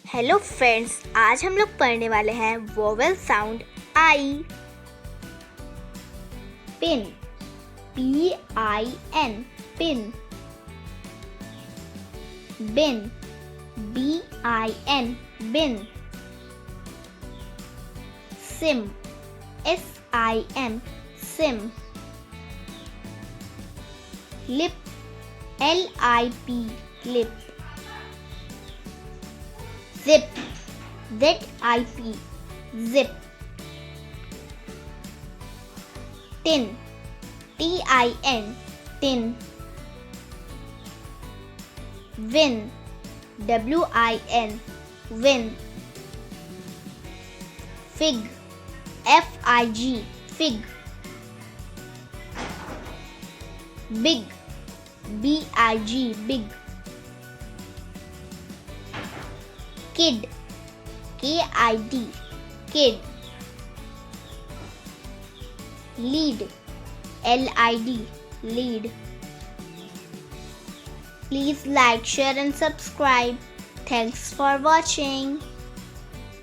Hello friends, आज हम लोग पढ़ने वाले हैं vowel sound I. Pin, PIN, pin. Bin, BIN, bin. Sim, SIM, sim. Lip, LIP, lip. Zip, ZIP, zip. Tin, TIN, tin. Win, WIN, win. Fig, FIG, fig. Big, BIG, big. Kid, KID, kid. Lead, LID, lead. Please like, share and subscribe. Thanks for watching.